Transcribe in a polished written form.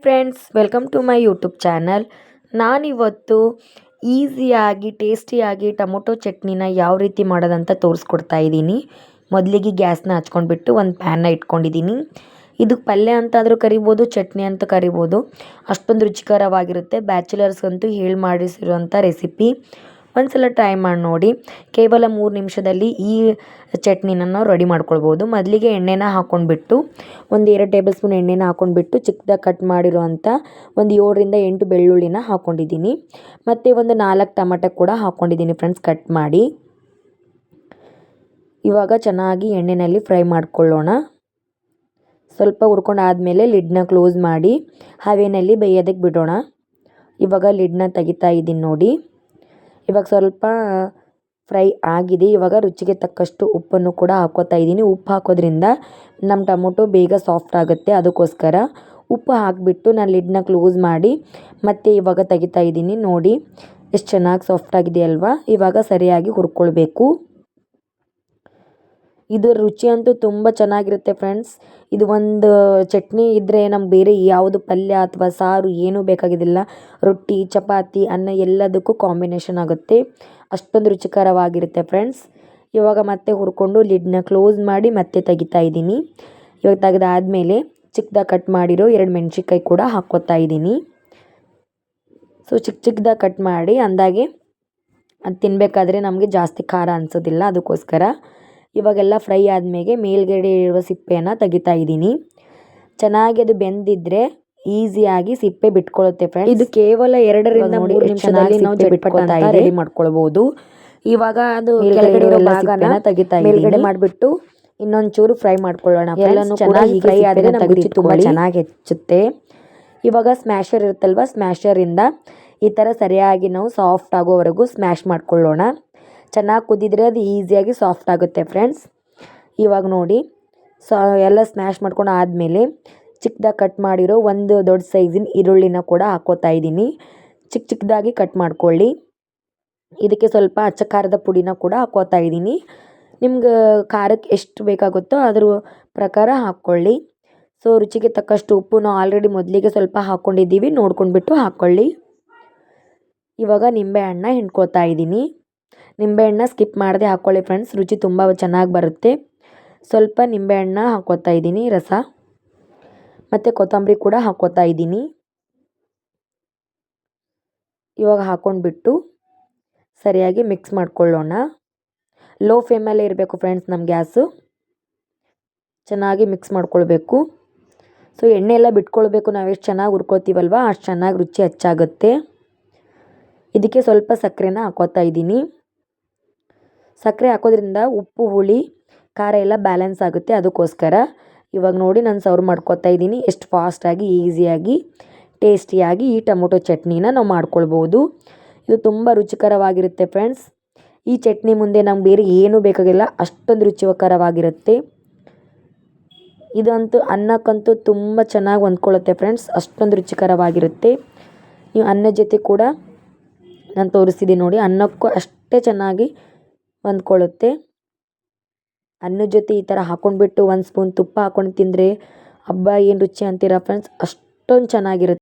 Friends, welcome to my YouTube channel. ನಾನಿವತ್ತು ಈಸಿಯಾಗಿ ಟೇಸ್ಟಿಯಾಗಿ ಟೊಮೊಟೊ ಚಟ್ನಿನ ಯಾವ ರೀತಿ ಮಾಡೋದಂತ ತೋರಿಸ್ಕೊಡ್ತಾ ಇದ್ದೀನಿ. ಮೊದಲಿಗೆ ಗ್ಯಾಸ್ನ ಹಚ್ಕೊಂಡ್ಬಿಟ್ಟು ಒಂದು ಪ್ಯಾನ್ನ ಇಟ್ಕೊಂಡಿದ್ದೀನಿ. ಇದು ಪಲ್ಯ ಅಂತಾದರೂ ಕರಿಬೋದು, ಚಟ್ನಿ ಅಂತ ಕರಿಬೋದು. ಅಷ್ಟೊಂದು ರುಚಿಕರವಾಗಿರುತ್ತೆ. ಬ್ಯಾಚುಲರ್ಸ್ಗಂತೂ ಹೇಳಿ ಮಾಡಿಸಿರುವಂಥ ರೆಸಿಪಿ. ಒಂದ್ಸಲ ಟ್ರೈ ಮಾಡಿ ನೋಡಿ. ಕೇವಲ 3 ನಿಮಿಷದಲ್ಲಿ ಈ ಚಟ್ನಿನ ನಾವು ರೆಡಿ ಮಾಡ್ಕೊಳ್ಬೋದು. ಮೊದಲಿಗೆ ಎಣ್ಣೆನ ಹಾಕ್ಕೊಂಡ್ಬಿಟ್ಟು ಒಂದು 2 ಟೇಬಲ್ ಸ್ಪೂನ್ ಎಣ್ಣೆನ ಹಾಕ್ಕೊಂಡ್ಬಿಟ್ಟು ಚಿಕ್ಕದಾಗಿ ಕಟ್ ಮಾಡಿರುವಂಥ ಒಂದು 7ರಿಂದ 8 ಬೆಳ್ಳುಳ್ಳಿನ ಹಾಕ್ಕೊಂಡಿದ್ದೀನಿ. ಮತ್ತು ಒಂದು 4 ಟೊಮೆಟೊ ಕೂಡ ಹಾಕ್ಕೊಂಡಿದ್ದೀನಿ ಫ್ರೆಂಡ್ಸ್, ಕಟ್ ಮಾಡಿ. ಇವಾಗ ಚೆನ್ನಾಗಿ ಎಣ್ಣೆಯಲ್ಲಿ ಫ್ರೈ ಮಾಡ್ಕೊಳ್ಳೋಣ. ಸ್ವಲ್ಪ ಹುರ್ಕೊಂಡಾದಮೇಲೆ ಲಿಡ್ನ ಕ್ಲೋಸ್ ಮಾಡಿ ಹವೆಯಲ್ಲಿ ಬೇಯೋದಕ್ಕೆ ಬಿಡೋಣ. ಇವಾಗ ಲಿಡ್ನ ತೆಗಿತಾ ಇದ್ದೀನಿ ನೋಡಿ. ಇವಾಗ ಸ್ವಲ್ಪ ಫ್ರೈ ಆಗಿದೆ. ಇವಾಗ ರುಚಿಗೆ ತಕ್ಕಷ್ಟು ಉಪ್ಪನ್ನು ಕೂಡ ಹಾಕ್ಕೋತಾ ಇದ್ದೀನಿ. ಉಪ್ಪು ಹಾಕೋದ್ರಿಂದ ನಮ್ಮ ಟೊಮೊಟೊ ಬೇಗ ಸಾಫ್ಟ್ ಆಗುತ್ತೆ. ಅದಕ್ಕೋಸ್ಕರ ಉಪ್ಪು ಹಾಕಿಬಿಟ್ಟು ನಾನು ಲಿಡ್ನ ಕ್ಲೋಸ್ ಮಾಡಿ ಮತ್ತೆ ಇವಾಗ ತೆಗಿತಾ ಇದ್ದೀನಿ. ನೋಡಿ ಎಷ್ಟು ಚೆನ್ನಾಗಿ ಸಾಫ್ಟ್ ಆಗಿದೆ ಅಲ್ವಾ. ಇವಾಗ ಸರಿಯಾಗಿ ಹುರ್ಕೊಳ್ಬೇಕು. ಇದು ರುಚಿ ಅಂತೂ ತುಂಬ ಚೆನ್ನಾಗಿರುತ್ತೆ ಫ್ರೆಂಡ್ಸ್. ಇದು ಒಂದು ಚಟ್ನಿ ಇದ್ದರೆ ನಮ್ಗೆ ಬೇರೆ ಯಾವುದು ಪಲ್ಯ ಅಥವಾ ಸಾರು ಏನೂ ಬೇಕಾಗಿದ್ದಿಲ್ಲ. ರೊಟ್ಟಿ, ಚಪಾತಿ, ಅನ್ನ ಎಲ್ಲದಕ್ಕೂ ಕಾಂಬಿನೇಷನ್ ಆಗುತ್ತೆ. ಅಷ್ಟೊಂದು ರುಚಿಕರವಾಗಿರುತ್ತೆ ಫ್ರೆಂಡ್ಸ್. ಇವಾಗ ಮತ್ತೆ ಹುರ್ಕೊಂಡು ಲಿಡ್ನ ಕ್ಲೋಸ್ ಮಾಡಿ ಮತ್ತೆ ತೆಗಿತಾ ಇದ್ದೀನಿ. ಇವಾಗ ತೆಗೆದಾದ್ಮೇಲೆ ಚಿಕ್ಕದಾಗಿ ಕಟ್ ಮಾಡಿರೋ 2 ಮೆಣಸಿನ್ಕಾಯಿ ಕೂಡ ಹಾಕ್ಕೋತಾ ಇದ್ದೀನಿ. ಸೊ ಚಿಕ್ಕದಾಗಿ ಕಟ್ ಮಾಡಿ ಅಂದಾಗೆ ಅದು ತಿನ್ನಬೇಕಾದ್ರೆ ನಮಗೆ ಜಾಸ್ತಿ ಖಾರ ಅನಿಸೋದಿಲ್ಲ. ಅದಕ್ಕೋಸ್ಕರ ಇವಾಗೆಲ್ಲ ಫ್ರೈ ಆದಮೇಲೆ ಮೇಲ್ಗಡೆ ಇರುವ ಸಿಪ್ಪೆಯನ್ನು ತೆಗಿತಾ ಇದ್ದೀನಿ. ಚೆನ್ನಾಗಿ ಅದು ಬೆಂದಿದ್ರೆ ಈಸಿಯಾಗಿ ಸಿಪ್ಪೆ ಬಿಟ್ಕೊಳ್ಳುತ್ತೆ ಫ್ರೆಂಡ್ಸ್. ಇದು ಕೇವಲ 2ರಿಂದ 3 ನಿಮಿಷದಲ್ಲಿ ನಾವು ಚಟ್ಪಟ ರೆಡಿ ಮಾಡ್ಕೊಳ್ಬೋದು. ಇವಾಗ ಅದು ಕೆಳಗಡೆ ಇರೋ ಭಾಗನ ತೆಗಿತಾ ಮೇಲ್ಗಡೆ ಮಾಡಿಬಿಟ್ಟು ಇನ್ನೊಂಚೂರು ಫ್ರೈ ಮಾಡ್ಕೊಳ್ಳೋಣ. ಎಲ್ಲನೂ ಚೆನ್ನಾಗಿ ಫ್ರೈ ಆದರೆ ನಮಗೆ ತುಂಬ ಚೆನ್ನಾಗಿ ಹೆಚ್ಚುತ್ತೆ. ಇವಾಗ ಸ್ಮ್ಯಾಶರ್ ಇರುತ್ತಲ್ವ, ಸ್ಮ್ಯಾಶರಿಂದ ಈ ಥರ ಸರಿಯಾಗಿ ನಾವು ಸಾಫ್ಟ್ ಆಗೋವರೆಗೂ ಸ್ಮ್ಯಾಶ್ ಮಾಡ್ಕೊಳ್ಳೋಣ. ಚೆನ್ನಾಗಿ ಕುದಿದ್ರೆ ಅದು ಈಸಿಯಾಗಿ ಸಾಫ್ಟ್ ಆಗುತ್ತೆ ಫ್ರೆಂಡ್ಸ್. ಇವಾಗ ನೋಡಿ ಎಲ್ಲ ಸ್ಮ್ಯಾಶ್ ಮಾಡ್ಕೊಂಡು ಆದಮೇಲೆ ಚಿಕ್ಕದಾಗಿ ಕಟ್ ಮಾಡಿರೋ ಒಂದು ದೊಡ್ಡ ಸೈಜಿನ ಈರುಳ್ಳಿನ ಕೂಡ ಹಾಕ್ಕೋತಾ ಇದ್ದೀನಿ. ಚಿಕ್ಕದಾಗಿ ಕಟ್ ಮಾಡ್ಕೊಳ್ಳಿ. ಇದಕ್ಕೆ ಸ್ವಲ್ಪ ಅಚ್ಚ ಖಾರದ ಪುಡಿನ ಕೂಡ ಹಾಕ್ಕೋತಾ ಇದ್ದೀನಿ. ನಿಮ್ಗೆ ಖಾರಕ್ಕೆ ಎಷ್ಟು ಬೇಕಾಗುತ್ತೋ ಅದ್ರ ಪ್ರಕಾರ ಹಾಕ್ಕೊಳ್ಳಿ. ಸೊ ರುಚಿಗೆ ತಕ್ಕಷ್ಟು ಉಪ್ಪು ನಾವು ಆಲ್ರೆಡಿ ಮೊದಲಿಗೆ ಸ್ವಲ್ಪ ಹಾಕ್ಕೊಂಡಿದ್ದೀವಿ, ನೋಡ್ಕೊಂಡ್ಬಿಟ್ಟು ಹಾಕ್ಕೊಳ್ಳಿ. ಇವಾಗ ನಿಂಬೆಹಣ್ಣ ಹಿಂಡ್ಕೋತಾ ಇದ್ದೀನಿ. ನಿಂಬೆಹಣ್ಣ ಸ್ಕಿಪ್ ಮಾಡದೆ ಹಾಕ್ಕೊಳ್ಳಿ ಫ್ರೆಂಡ್ಸ್, ರುಚಿ ತುಂಬ ಚೆನ್ನಾಗಿ ಬರುತ್ತೆ. ಸ್ವಲ್ಪ ನಿಂಬೆಹಣ್ಣ ಹಾಕ್ಕೋತಾ ಇದ್ದೀನಿ, ರಸ. ಮತ್ತು ಕೊತ್ತಂಬರಿ ಕೂಡ ಹಾಕ್ಕೋತಾ ಇದ್ದೀನಿ. ಇವಾಗ ಹಾಕ್ಕೊಂಡ್ಬಿಟ್ಟು ಸರಿಯಾಗಿ ಮಿಕ್ಸ್ ಮಾಡ್ಕೊಳ್ಳೋಣ. ಲೋ ಫ್ಲೇಮಲ್ಲೇ ಇರಬೇಕು ಫ್ರೆಂಡ್ಸ್ ನಮ್ಮ ಗ್ಯಾಸು. ಚೆನ್ನಾಗಿ ಮಿಕ್ಸ್ ಮಾಡ್ಕೊಳ್ಬೇಕು. ಸೊ ಎಣ್ಣೆ ಎಲ್ಲ ಬಿಟ್ಕೊಳ್ಬೇಕು. ನಾವು ಎಷ್ಟು ಚೆನ್ನಾಗಿ ಹುರ್ಕೊಳ್ತೀವಲ್ವ ಅಷ್ಟು ಚೆನ್ನಾಗಿ ರುಚಿ ಹೆಚ್ಚಾಗುತ್ತೆ. ಇದಕ್ಕೆ ಸ್ವಲ್ಪ ಸಕ್ಕರೆನ ಹಾಕ್ಕೋತಾ ಇದ್ದೀನಿ. ಸಕ್ಕರೆ ಹಾಕೋದ್ರಿಂದ ಉಪ್ಪು, ಹುಳಿ, ಖಾರ ಎಲ್ಲ ಬ್ಯಾಲೆನ್ಸ್ ಆಗುತ್ತೆ. ಅದಕ್ಕೋಸ್ಕರ ಇವಾಗ ನೋಡಿ ನಾನು ಸರ್ವ್ ಮಾಡ್ಕೋತಾ ಇದ್ದೀನಿ. ಎಷ್ಟು ಫಾಸ್ಟಾಗಿ ಈಸಿಯಾಗಿ ಟೇಸ್ಟಿಯಾಗಿ ಈ ಟೊಮೊಟೊ ಚಟ್ನಿನ ನಾವು ಮಾಡ್ಕೊಳ್ಬೋದು. ಇದು ತುಂಬ ರುಚಿಕರವಾಗಿರುತ್ತೆ ಫ್ರೆಂಡ್ಸ್. ಈ ಚಟ್ನಿ ಮುಂದೆ ನಮ್ಗೆ ಬೇರೆ ಏನೂ ಬೇಕಾಗಿಲ್ಲ, ಅಷ್ಟೊಂದು ರುಚಿಕರವಾಗಿರುತ್ತೆ. ಇದಂತೂ ಅನ್ನಕ್ಕಂತೂ ತುಂಬ ಚೆನ್ನಾಗಿ ಹೊಂದ್ಕೊಳ್ಳುತ್ತೆ ಫ್ರೆಂಡ್ಸ್, ಅಷ್ಟೊಂದು ರುಚಿಕರವಾಗಿರುತ್ತೆ. ನೀವು ಅನ್ನದ ಜೊತೆ ಕೂಡ ನಾನು ತೋರಿಸ್ತಿದ್ದೀನಿ ನೋಡಿ, ಅನ್ನಕ್ಕೂ ಅಷ್ಟೇ ಚೆನ್ನಾಗಿ ಹೊಂದ್ಕೊಳ್ಳುತ್ತೆ. ಅನ್ನದ ಜೊತೆ ಈ ಥರ ಹಾಕ್ಕೊಂಡ್ಬಿಟ್ಟು 1 ಸ್ಪೂನ್ ತುಪ್ಪ ಹಾಕ್ಕೊಂಡು ತಿಂದರೆ ಹಬ್ಬ ಏನು ರುಚಿ ಅಂತೀರಾ ಫ್ರೆಂಡ್ಸ್, ಅಷ್ಟೊಂದು ಚೆನ್ನಾಗಿರುತ್ತೆ.